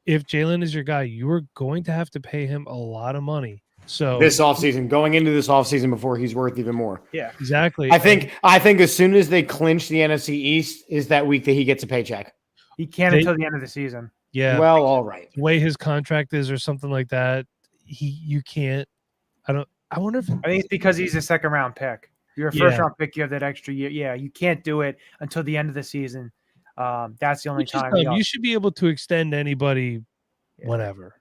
if Jalen is your guy, you are going to have to pay him a lot of money. So this offseason, going into this offseason before he's worth even more. Yeah, exactly. I think as soon as they clinch the NFC East is that week that he gets a paycheck. He can't until the end of the season. Yeah. Well, all right. The way his contract is or something like that, you can't. I wonder if I think it's because he's a second round pick. You're a first round pick, you have that extra year. Yeah, you can't do it until the end of the season. That's the only time. You should be able to extend anybody whenever.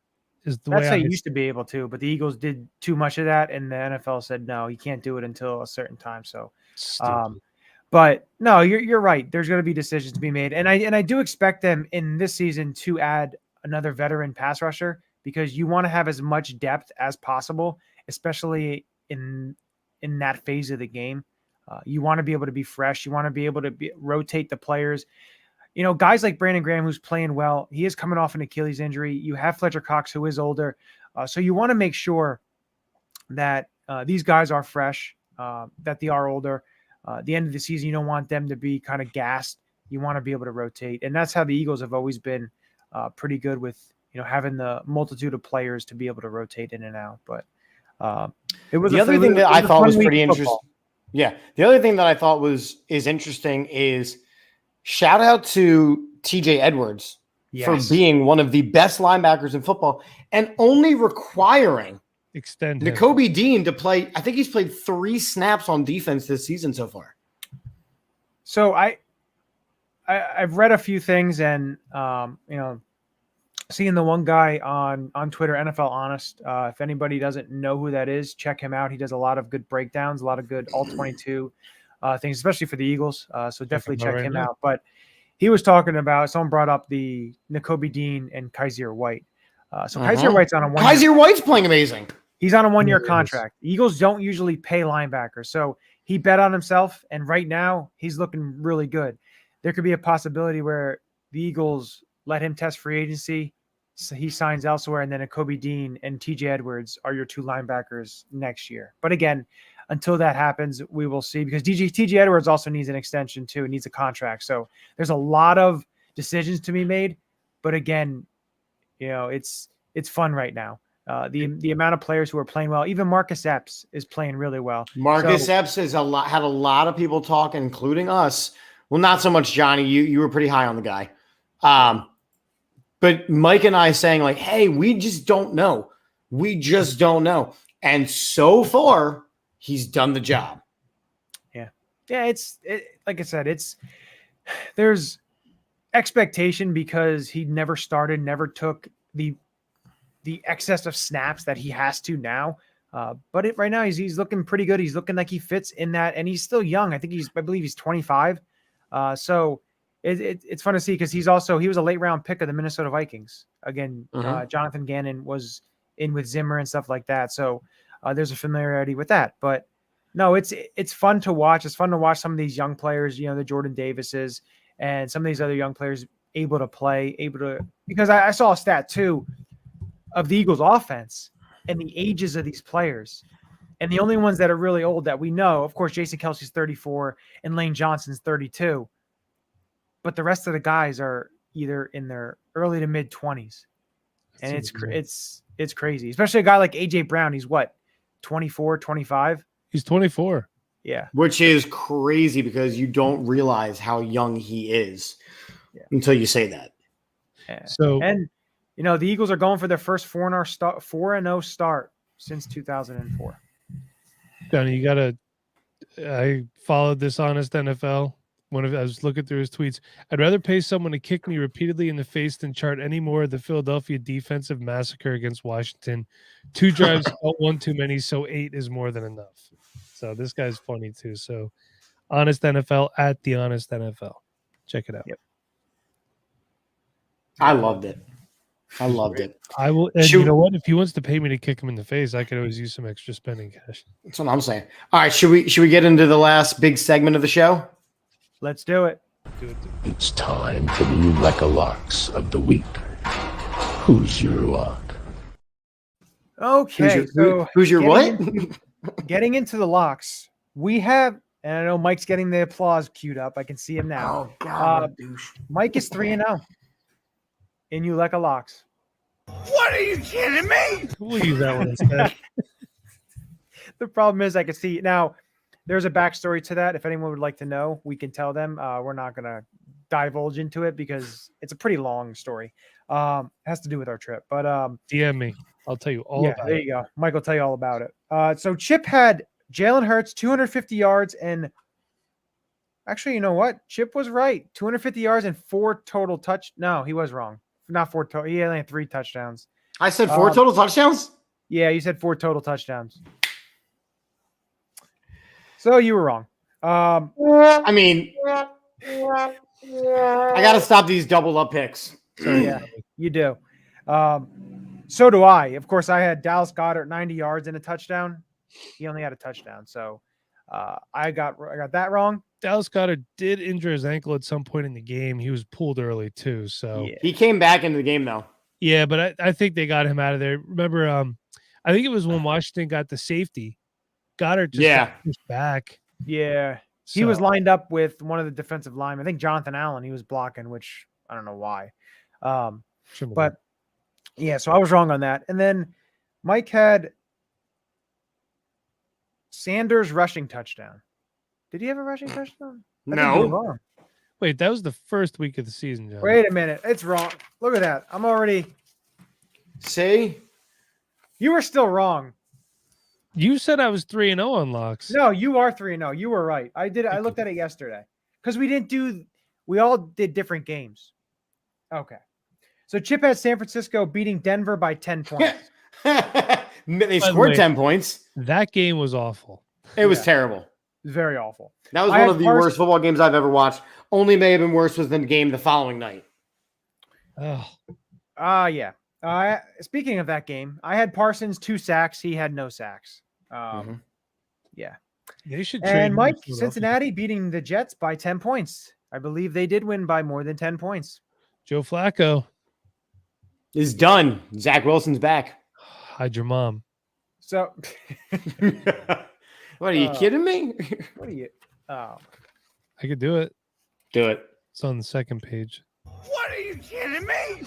Is the That's way how you used to be able to, but the Eagles did too much of that, and the NFL said no, you can't do it until a certain time. So, but no, you're right. There's going to be decisions to be made, and I do expect them in this season to add another veteran pass rusher because you want to have as much depth as possible, especially in that phase of the game. You want to be able to be fresh. You want to be able to rotate the players. You know, guys like Brandon Graham, who's playing well, he is coming off an Achilles injury. You have Fletcher Cox, who is older. So you want to make sure that these guys are fresh, that they are older. At the end of the season, you don't want them to be kind of gassed. You want to be able to rotate. And that's how the Eagles have always been pretty good with, having the multitude of players to be able to rotate in and out. But it was the other thing that I thought was pretty interesting. Yeah, the other thing that I thought is interesting is shout out to TJ Edwards for being one of the best linebackers in football and only requiring Nakobe Dean to play. I think he's played 3 snaps on defense this season so far. So I've read a few things, and seeing the one guy on Twitter, NFL Honest. If anybody doesn't know who that is, check him out. He does a lot of good breakdowns, a lot of good all 22 things, especially for the Eagles. So definitely check him out. But he was talking about, someone brought up the Nakobe Dean and Kaiser White. Kaiser White's on a one. Kaiser White's playing amazing. He's on a 1-year contract. The Eagles don't usually pay linebackers, so he bet on himself, and right now he's looking really good. There could be a possibility where the Eagles let him test free agency, so he signs elsewhere, and then Nakobe Dean and TJ Edwards are your 2 linebackers next year. But again, until that happens, we will see, because TJ Edwards also needs an extension too. He needs a contract. So there's a lot of decisions to be made. But again, it's fun right now. The amount of players who are playing well, even Marcus Epps is playing really well. Marcus Epps had a lot of people talking, including us. Well, not so much Johnny. You were pretty high on the guy. But Mike and I saying like, hey, we just don't know. We just don't know. And so far, he's done the job. Yeah. Yeah. Like I said, there's expectation because he never started, never took the excess of snaps that he has to now. But right now he's looking pretty good. He's looking like he fits in that, and he's still young. I believe he's 25. So it's fun to see, because he was a late round pick of the Minnesota Vikings. Again, Jonathan Gannon was in with Zimmer and stuff like that. So there's a familiarity with that. But no, it's fun to watch. It's fun to watch some of these young players, the Jordan Davises and some of these other young players able to play, because I saw a stat too of the Eagles offense and the ages of these players. And the only ones that are really old that we know, of course, Jason Kelsey's 34 and Lane Johnson's 32. But the rest of the guys are either in their early to mid 20s. And it's crazy, especially a guy like AJ Brown. He's what, 24, 25? He's 24. Yeah. Which is crazy because you don't realize how young he is until you say that. Yeah. So, and the Eagles are going for their first 4-0 start since 2004. Johnny, I followed this Honest NFL. I was looking through his tweets. I'd rather pay someone to kick me repeatedly in the face than chart any more of the Philadelphia defensive massacre against Washington. 2 drives, 1 too many, so 8 is more than enough. So this guy's funny too. So Honest NFL at the Honest NFL. Check it out. Yep. I loved it. I will. And you know what? If he wants to pay me to kick him in the face, I could always use some extra spending cash. That's what I'm saying. All right, should we get into the last big segment of the show? Let's do it. It's time for the Ulecka Locks of the week. Who's your lock? Okay. Who's your what? Getting into the locks, we have, and I know Mike's getting the applause queued up. I can see him now. Oh God, douche. Mike is 3-0 in Ulecka Locks. What are you kidding me? We'll use that one instead. The problem is I can see now. There's a backstory to that. If anyone would like to know, we can tell them. We're not going to divulge into it because it's a pretty long story. It has to do with our trip. But DM me. I'll tell you all about it. There you go. Mike will tell you all about it. So Chip had Jalen Hurts, 250 yards. And actually, you know what? Chip was right. 250 yards and 4 total No, he was wrong. Not 4 total. He only had 3 touchdowns. I said 4 total touchdowns? Yeah, you said 4 total touchdowns. So you were wrong. I mean, I got to stop these double up picks. So yeah, you do. So do I. Of course, I had Dallas Goedert 90 yards and a touchdown. He only had a touchdown. So I got that wrong. Dallas Goedert did injure his ankle at some point in the game. He was pulled early too. So he came back into the game though. Yeah, but I think they got him out of there. Remember, I think it was when Washington got the safety. Goddard just got pushed back. Yeah. He was lined up with one of the defensive linemen. I think Jonathan Allen, he was blocking, which I don't know why. But Yeah, so I was wrong on that. And then Mike had Sanders rushing touchdown. Did he have a rushing touchdown? I think you were No. wrong. Wait, that was the first week of the season, John. Wait a minute. It's wrong. Look at that. I'm already. See? You were still wrong. You said I was 3-0 on locks. No, you are 3-0. You were right. I did. I looked at it yesterday because we all did different games. Okay. So Chip had San Francisco beating Denver by 10 points. They scored 10 points. That game was awful. It was terrible. Very awful. That was one of the worst football games I've ever watched. Only may have been worse was the game the following night. Oh. Yeah. Speaking of that game, I had Parsons 2 sacks. He had no sacks. Yeah. They should. And Mike, Cincinnati beating the Jets by 10 points. I believe they did win by more than 10 points. Joe Flacco is done. Zach Wilson's back. Hide your mom. So, what are you kidding me? What are you? Oh, I could do it. Do it. It's on the second page. What are you kidding me?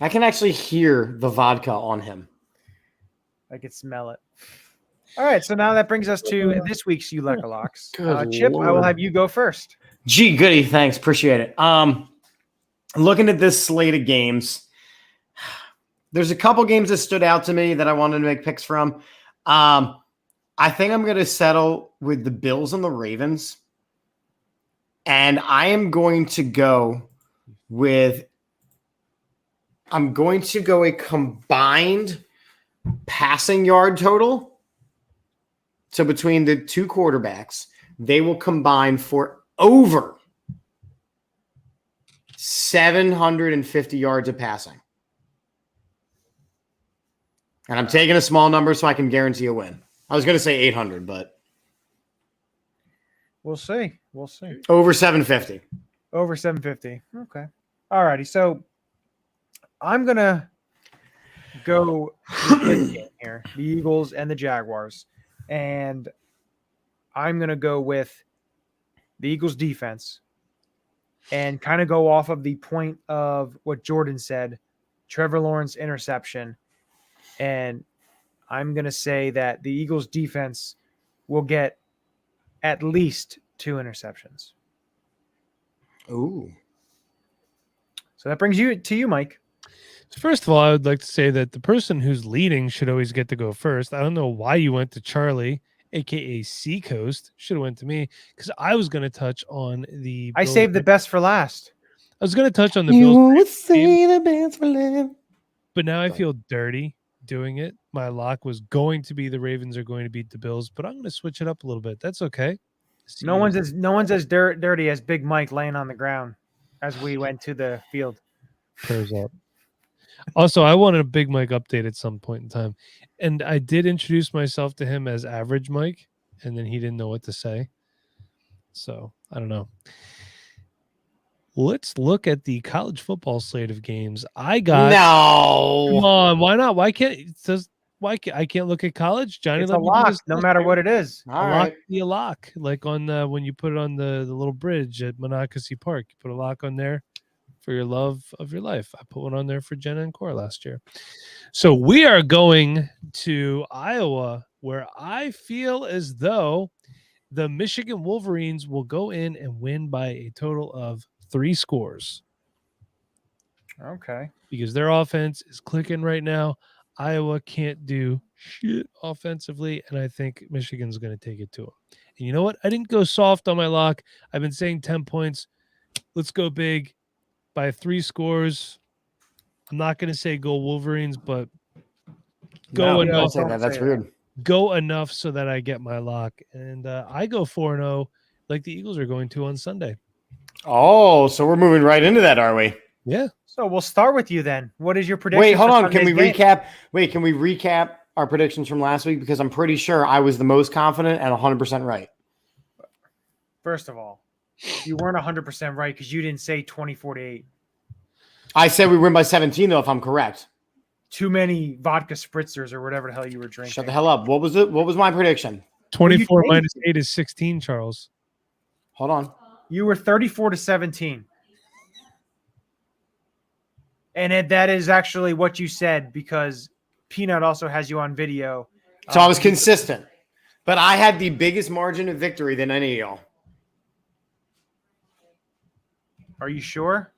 I can actually hear the vodka on him. I could smell it. All right, so now that brings us to this week's Ulecka Locks. Chip, Lord. I will have you go first. Gee, goody, thanks, appreciate it. Looking at this slate of games, there's a couple games that stood out to me that I wanted to make picks from. I think I'm going to settle with the Bills and the Ravens, and I am going to go with. I'm going to go a combined passing yard total. So between the two quarterbacks, they will combine for over 750 yards of passing. And I'm taking a small number so I can guarantee a win. I was going to say 800, but we'll see. We'll see. Over 750. Over 750. Okay. All righty. So I'm going to go with this game here, the Eagles and the Jaguars. And I'm going to go with the Eagles defense and kind of go off of the point of what Jordan said, Trevor Lawrence interception. And I'm going to say that the Eagles defense will get at least 2 interceptions. Ooh. So that brings you to you, Mike. First of all, I would like to say that the person who's leading should always get to go first. I don't know why you went to Charlie, a.k.a. Seacoast. Should have went to me because I was going to touch on the... I saved the best for last. I was going to touch on the you Bills. Would say the best for last. But now I feel dirty doing it. My lock was going to be the Ravens are going to beat the Bills, but I'm going to switch it up a little bit. That's okay. No one's as dirty as Big Mike laying on the ground as we went to the field. Prayers up. Also, I wanted a Big Mike update at some point in time. And I did introduce myself to him as Average Mike, and then he didn't know what to say. So, I don't know. Let's look at the college football slate of games. I got... No! Come on, why not? Why can't... I can't look at college? Johnny, it's a lock, no matter what it is. All lock right. be a lock. Like on when you put it on the little bridge at Monocacy Park. You put a lock on there for your love of your life. I put one on there for Jenna and Cora last year. So we are going to Iowa, where I feel as though the Michigan Wolverines will go in and win by a total of 3 scores. Okay. Because their offense is clicking right now. Iowa can't do shit offensively, and I think Michigan's going to take it to them. And you know what? I didn't go soft on my lock. I've been saying 10 points. Let's go big by 3 scores. I'm not going to say go Wolverines, but go enough. That's weird. Go enough so that I get my lock. And I go 4-0 like the Eagles are going to on Sunday. Oh, so we're moving right into that, are we? Yeah. So we'll start with you then. What is your prediction? Wait, hold on. Sunday's Can we game? recap? Wait, can we recap our predictions from last week? Because I'm pretty sure I was the most confident and 100% right. First of all, you weren't 100% right because you didn't say 24-8. I said we win by 17, though, if I'm correct. Too many vodka spritzers or whatever the hell you were drinking. Shut the hell up. What was it? What was my prediction? 24 minus 8 is 16, Charles. Hold on. You were 34-17. And that is actually what you said, because Peanut also has you on video. So I was consistent, but I had the biggest margin of victory than any of y'all. Are you sure?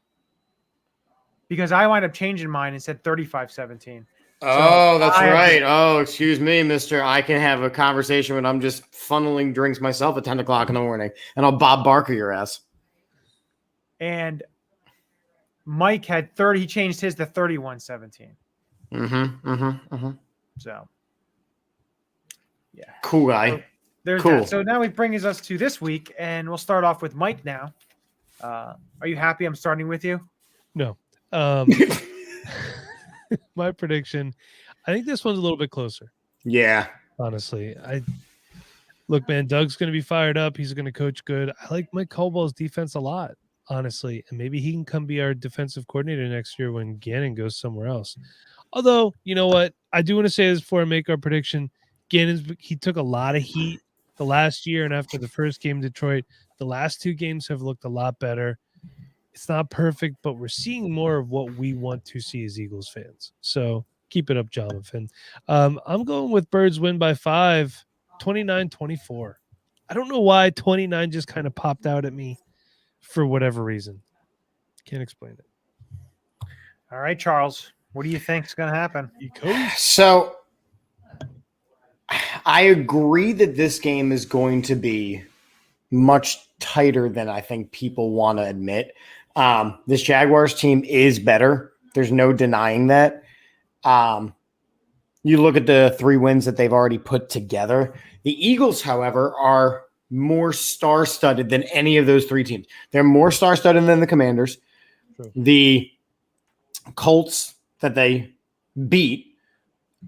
Because I wound up changing mine and said 35-17. Oh, that's right. Oh, excuse me, mister. I can have a conversation when I'm just funneling drinks myself at 10 o'clock in the morning, and I'll Bob Barker your ass. And Mike had 30. He changed his to 31-17. So, yeah. Cool guy. So there's cool. that. So now it brings us to this week, and we'll start off with Mike now. Are you happy I'm starting with you? No. My prediction, I think this one's a little bit closer. Yeah. Honestly. Look, man, Doug's going to be fired up. He's going to coach good. I like Mike Caldwell's defense a lot, honestly. And maybe he can come be our defensive coordinator next year when Gannon goes somewhere else. Although, you know what? I do want to say this before I make our prediction. He took a lot of heat the last year, and after the first game in Detroit, the last two games have looked a lot better. It's not perfect, but we're seeing more of what we want to see as Eagles fans. So keep it up, Jonathan. I'm going with Birds win by 5, 29-24. I don't know why 29 just kind of popped out at me for whatever reason. Can't explain it. All right, Charles. What do you think is going to happen? So I agree that this game is going to be much tighter than I think people want to admit. This Jaguars team is better. There's no denying that. You look at the 3 wins that they've already put together. The Eagles, however, are more star-studded than any of those 3 teams. They're more star-studded than the Commanders. True. The Colts that they beat,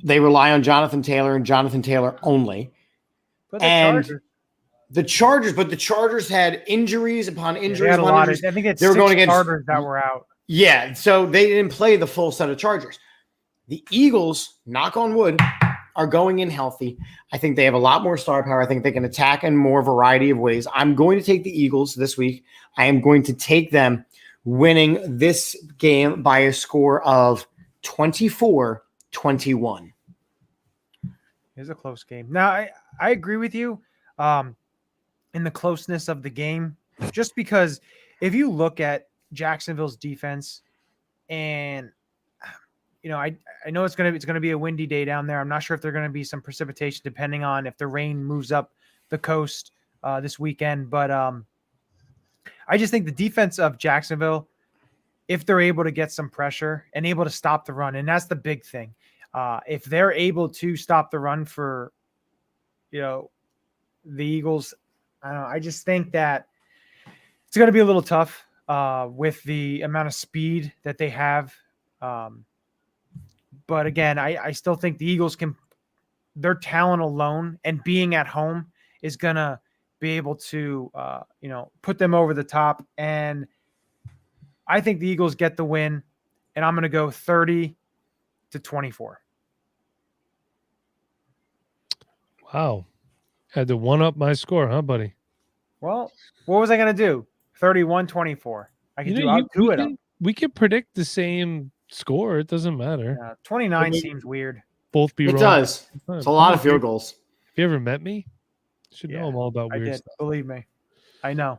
they rely on Jonathan Taylor and Jonathan Taylor only. But the Chargers had injuries upon injuries. They had a upon lot injuries. I think it's they were 6 going against starters that were out. Yeah, so they didn't play the full set of Chargers. The Eagles, knock on wood, are going in healthy. I think they have a lot more star power. I think they can attack in more variety of ways. I'm going to take the Eagles this week. I am going to take them winning this game by a score of 24-21. It's a close game. Now, I agree with you in the closeness of the game, just because if you look at Jacksonville's defense, and I know it's gonna be a windy day down there. I'm not sure if there's gonna be some precipitation depending on if the rain moves up the coast this weekend. But I just think the defense of Jacksonville, if they're able to get some pressure and able to stop the run, and that's the big thing. If they're able to stop the run for, the Eagles, I just think that it's going to be a little tough with the amount of speed that they have. But again, I still think the Eagles their talent alone and being at home is going to be able to, put them over the top. And I think the Eagles get the win, and I'm going to go 30-24. Wow. Had to one up my score, huh, buddy? Well, what was I going to do? 31-24. I can do it. We could predict the same score. It doesn't matter. 29 seems weird. Both be wrong. It does. It's a lot of field goals. Have you ever met me? You should know I'm all about weird stuff. Believe me. I know.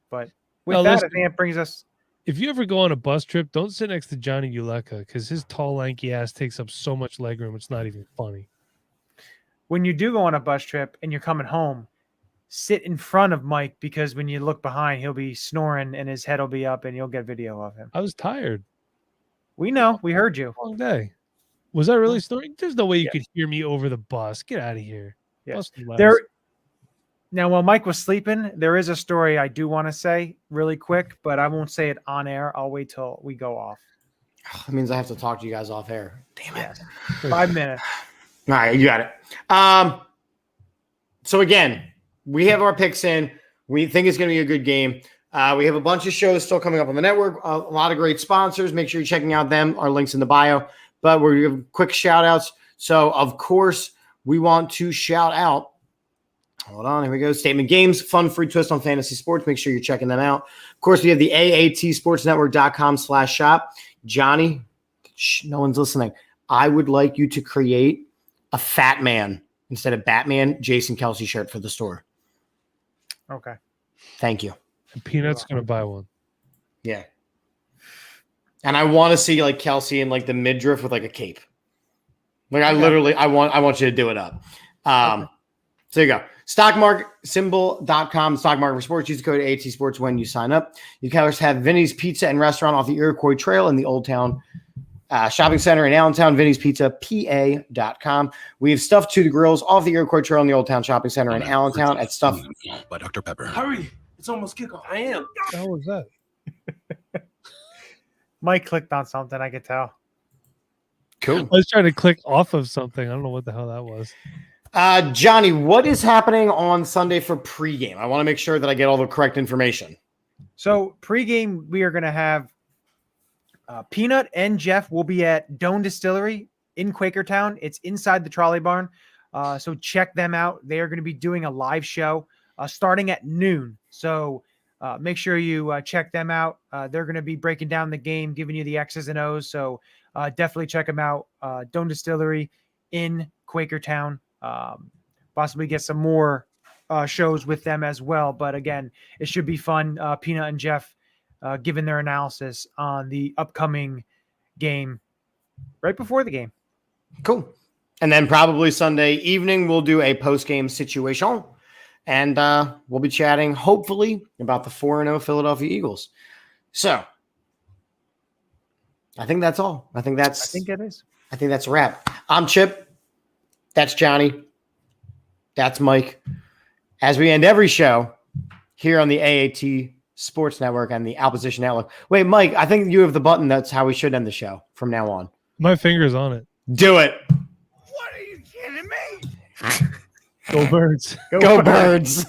But with that, I think it brings us. If you ever go on a bus trip, don't sit next to Johnny Ulecka, because his tall, lanky ass takes up so much legroom. It's not even funny. When you do go on a bus trip and you're coming home, sit in front of Mike, because when you look behind, he'll be snoring and his head will be up and you'll get video of him. I was tired. We know. We heard you. Long day. Was I really snoring? There's no way you could hear me over the bus. Get out of here. Yes. Now, while Mike was sleeping, there is a story I do want to say really quick, but I won't say it on air. I'll wait till we go off. That means I have to talk to you guys off air. Damn it. Yes. 5 minutes. All right, you got it. So again, we have our picks in. We think it's going to be a good game. We have a bunch of shows still coming up on the network. A lot of great sponsors. Make sure you're checking out them. Our links in the bio. But we're going to give quick shout outs. So, of course, we want to shout out Hold on, here we go. Statement Games, fun, free twist on fantasy sports. Make sure you're checking them out. Of course, we have the AATSportsNetwork.com/shop. Johnny, no one's listening. I would like you to create a Fat Man instead of Batman Jason Kelsey shirt for the store. Okay. Thank you. And Peanut's going to buy one. Yeah. And I want to see like Kelsey in like the midriff with like a cape. Like I want you to do it up. So there you go. Stockmarksymbol.com, stock market for sports. Use the code AT Sports when you sign up. You can always have Vinny's Pizza and Restaurant off the Iroquois Trail in the Old Town Shopping Center in Allentown. Vinny's Pizza, PA.com. We have Stuff to the Grills off the Iroquois Trail in the Old Town Shopping Center in Allentown at Stuff by Dr. Pepper. Hurry. It's almost kickoff. I am. How was that? Mike clicked on something, I could tell. Cool. I was trying to click off of something. I don't know what the hell that was. Johnny, what is happening on Sunday for pregame? I want to make sure that I get all the correct information. So pregame, we are going to have Peanut and Jeff will be at Doan Distillery in Quakertown. It's inside the trolley barn. So check them out. They are going to be doing a live show starting at noon. So make sure you check them out. They're going to be breaking down the game, giving you the X's and O's. So definitely check them out. Doan Distillery in Quakertown. Possibly get some more shows with them as well. But again, it should be fun. Peanut and Jeff giving their analysis on the upcoming game right before the game. Cool. And then probably Sunday evening, we'll do a post-game situation. And we'll be chatting, hopefully, about the 4-0 Philadelphia Eagles. So I think that's all. I think it is. I think that's a wrap. I'm Chip. That's Johnny. That's Mike. As we end every show here on the AAT Sports Network and the Opposition Outlook. Wait, Mike, I think you have the button. That's how we should end the show from now on. My finger's on it. Do it. What are you kidding me? Go Birds. Go Birds.